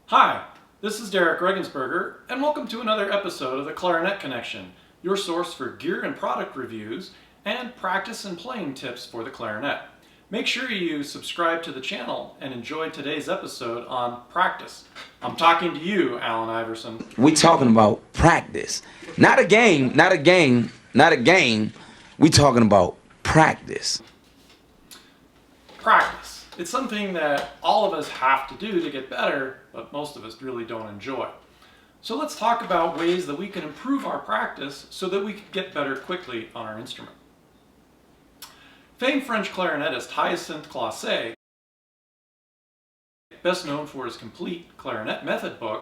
Hi, this is Derek Regensberger, and welcome to another episode of the Clarinet Connection, your source for gear and product reviews and practice and playing tips for the clarinet. Make sure you subscribe to the channel and enjoy today's episode on practice. I'm talking to you, Alan Iverson. We talking about practice. Not a game. We talking about practice. Practice. It's something that all of us have to do to get better, but most of us really don't enjoy. So let's talk about ways that we can improve our practice so that we can get better quickly on our instrument. Famed French clarinetist Hyacinthe Clauset, best known for his complete clarinet method book,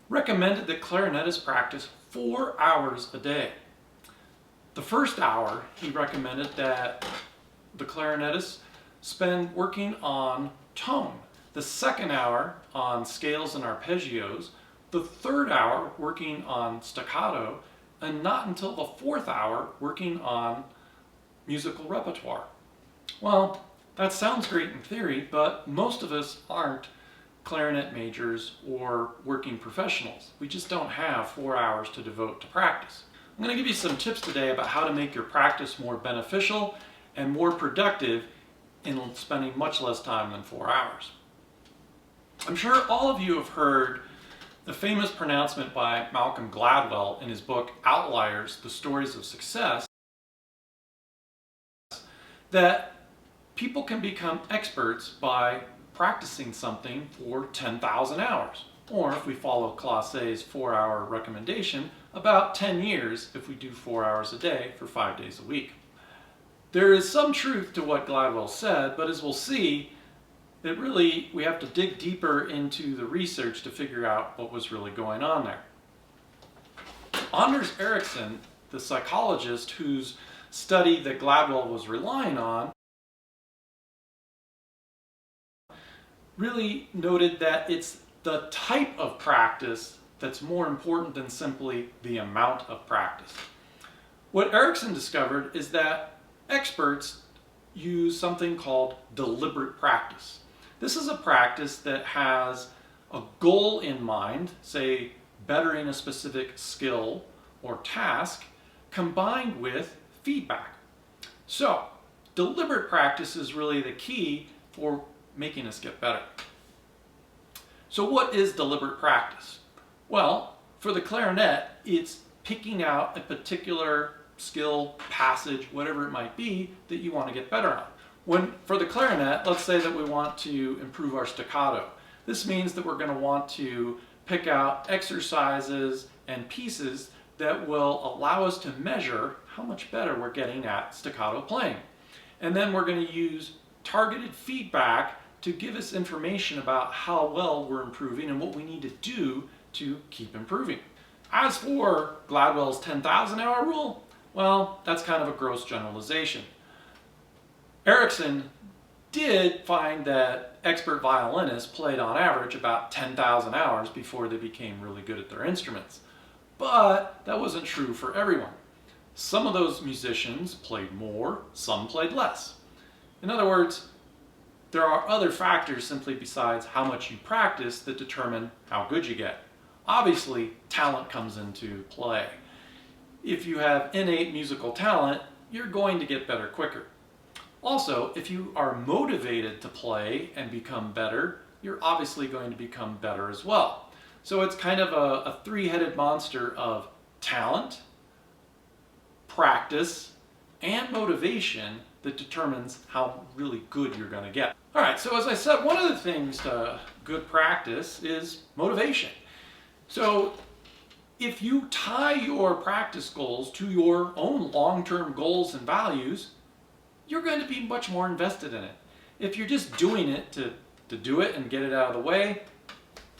recommended that clarinetists practice 4 hours a day. The first hour, he recommended that the clarinetists spend working on tone. The second hour on scales and arpeggios. The third hour working on staccato. And not until the fourth hour working on musical repertoire. Well, that sounds great in theory, but most of us aren't clarinet majors or working professionals. We just don't have 4 hours to devote to practice. I'm going to give you some tips today about how to make your practice more beneficial and more productive in spending much less time than 4 hours. I'm sure all of you have heard the famous pronouncement by Malcolm Gladwell in his book Outliers, The Stories of Success, that people can become experts by practicing something for 10,000 hours. Or if we follow Clauset's 4-hour recommendation, about 10 years if we do 4 hours a day for 5 days a week. There is some truth to what Gladwell said, but as we'll see, that really we have to dig deeper into the research to figure out what was really going on there. Anders Ericsson, the psychologist whose study that Gladwell was relying on, really noted that it's the type of practice that's more important than simply the amount of practice. What Ericsson discovered is that experts use something called deliberate practice. This is a practice that has a goal in mind, say bettering a specific skill or task, combined with feedback. So, deliberate practice is really the key for making us get better. So what is deliberate practice? Well, for the clarinet, it's picking out a particular skill, passage, whatever it might be that you want to get better on. For the clarinet, let's say that we want to improve our staccato. This means that we're going to want to pick out exercises and pieces that will allow us to measure how much better we're getting at staccato playing. And then we're going to use targeted feedback to give us information about how well we're improving and what we need to do to keep improving. As for Gladwell's 10,000 hour rule, well, that's kind of a gross generalization. Ericsson did find that expert violinists played on average about 10,000 hours before they became really good at their instruments. But that wasn't true for everyone. Some of those musicians played more, some played less. In other words, there are other factors simply besides how much you practice that determine how good you get. Obviously, talent comes into play. If you have innate musical talent, you're going to get better quicker. Also, if you are motivated to play and become better, you're obviously going to become better as well. So it's kind of a three-headed monster of talent, practice, and motivation that determines how really good you're going to get. All right, so as I said, one of the things to good practice is motivation. So if you tie your practice goals to your own long-term goals and values, you're going to be much more invested in it. If you're just doing it to do it and get it out of the way,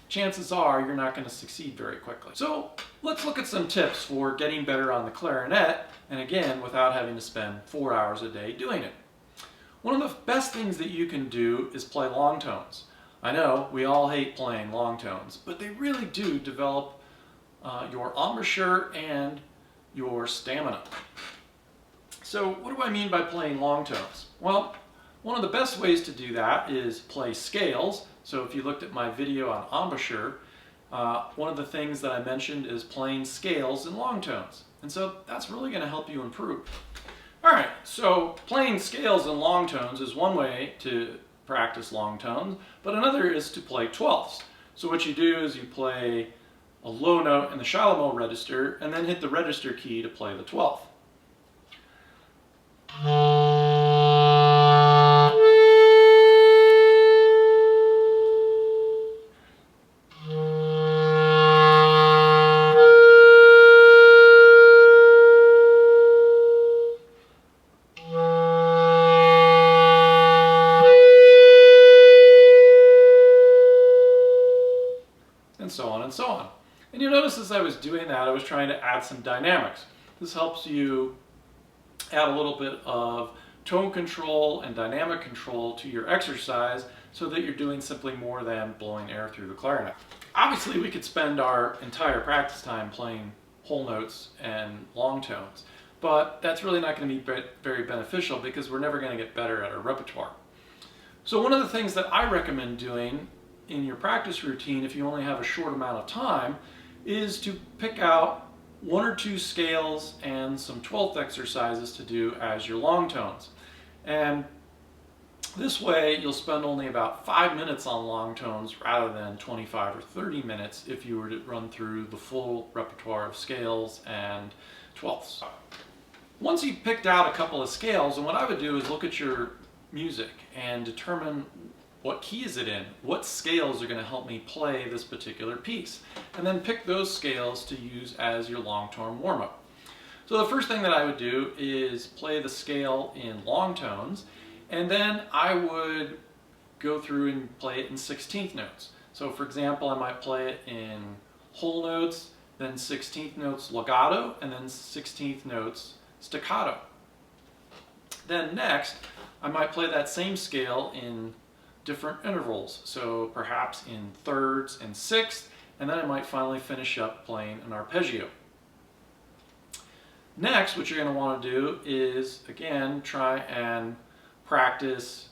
chances are you're not going to succeed very quickly. So let's look at some tips for getting better on the clarinet, and again, without having to spend 4 hours a day doing it. One of the best things that you can do is play long tones. I know we all hate playing long tones, but they really do develop your embouchure and your stamina. So what do I mean by playing long tones? Well, One of the best ways to do that is play scales. So if you looked at my video on embouchure, one of the things that I mentioned is playing scales in long tones. And so that's really going to help you improve. All right, so playing scales in long tones is one way to practice long tones, but another is to play 12ths. So what you do is you play a low note in the shallow register and then hit the register key to play the 12th. And so on and so on. And you notice as I was doing that, I was trying to add some dynamics. This helps you add a little bit of tone control and dynamic control to your exercise so that you're doing simply more than blowing air through the clarinet. Obviously, we could spend our entire practice time playing whole notes and long tones, but that's really not going to be very beneficial because we're never going to get better at our repertoire. So one of the things that I recommend doing in your practice routine, if you only have a short amount of time, is to pick out one or two scales and some 12th exercises to do as your long tones. And this way you'll spend only about 5 minutes on long tones rather than 25 or 30 minutes if you were to run through the full repertoire of scales and 12ths. Once you've picked out a couple of scales, and what I would do is look at your music and determine what key is it in? What scales are going to help me play this particular piece? And then pick those scales to use as your long-tone warm-up. So the first thing that I would do is play the scale in long tones, and then I would go through and play it in 16th notes. So for example, I might play it in whole notes, then 16th notes legato, and then 16th notes staccato. Then next, I might play that same scale in different intervals, so perhaps in thirds and sixths, and then I might finally finish up playing an arpeggio. Next, what you're going to want to do is, again, try and practice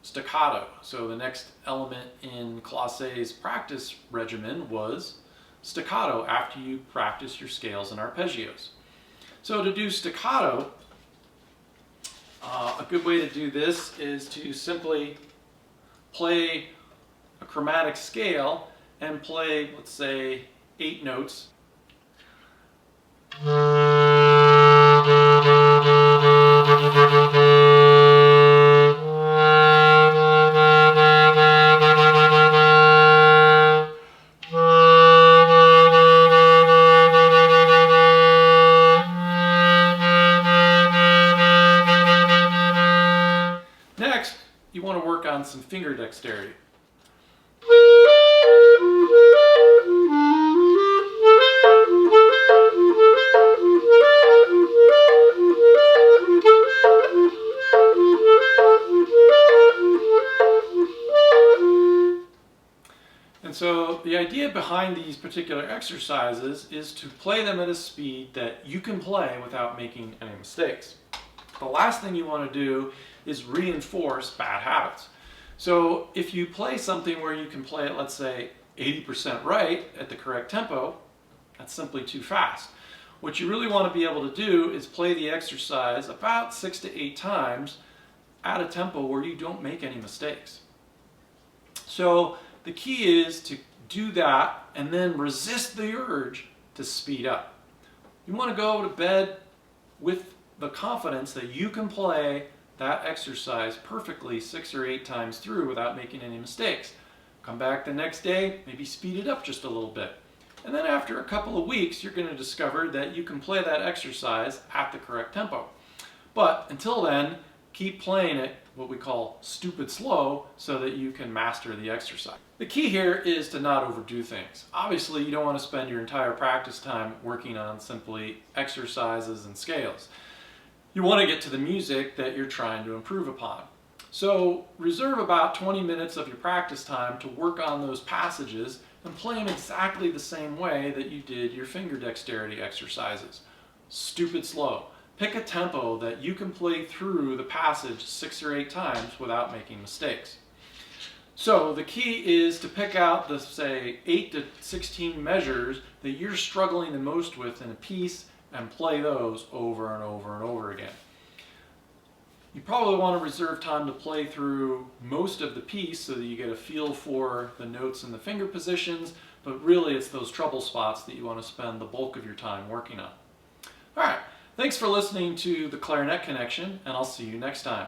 staccato. So the next element in Classe's practice regimen was staccato after you practice your scales and arpeggios. So to do staccato, a good way to do this is to simply play a chromatic scale and play, let's say, 8 notes. Next, you want to work on some finger dexterity. And so the idea behind these particular exercises is to play them at a speed that you can play without making any mistakes. The last thing you want to do is reinforce bad habits. So if you play something where you can play it, let's say, 80% right at the correct tempo, that's simply too fast. What you really want to be able to do is play the exercise about 6 to 8 times at a tempo where you don't make any mistakes. So the key is to do that and then resist the urge to speed up. You want to go to bed with the confidence that you can play that exercise perfectly 6 or 8 times through without making any mistakes. Come back the next day, maybe speed it up just a little bit. And then after a couple of weeks, you're going to discover that you can play that exercise at the correct tempo. But until then, keep playing it what we call stupid slow so that you can master the exercise. The key here is to not overdo things. Obviously, you don't want to spend your entire practice time working on simply exercises and scales. You want to get to the music that you're trying to improve upon. So reserve about 20 minutes of your practice time to work on those passages and play them exactly the same way that you did your finger dexterity exercises. Stupid slow. Pick a tempo that you can play through the passage 6 or 8 times without making mistakes. So the key is to pick out the, say, 8 to 16 measures that you're struggling the most with in a piece and play those over and over and over again. You probably want to reserve time to play through most of the piece so that you get a feel for the notes and the finger positions, but really it's those trouble spots that you want to spend the bulk of your time working on. All right, thanks for listening to the Clarinet Connection, and I'll see you next time.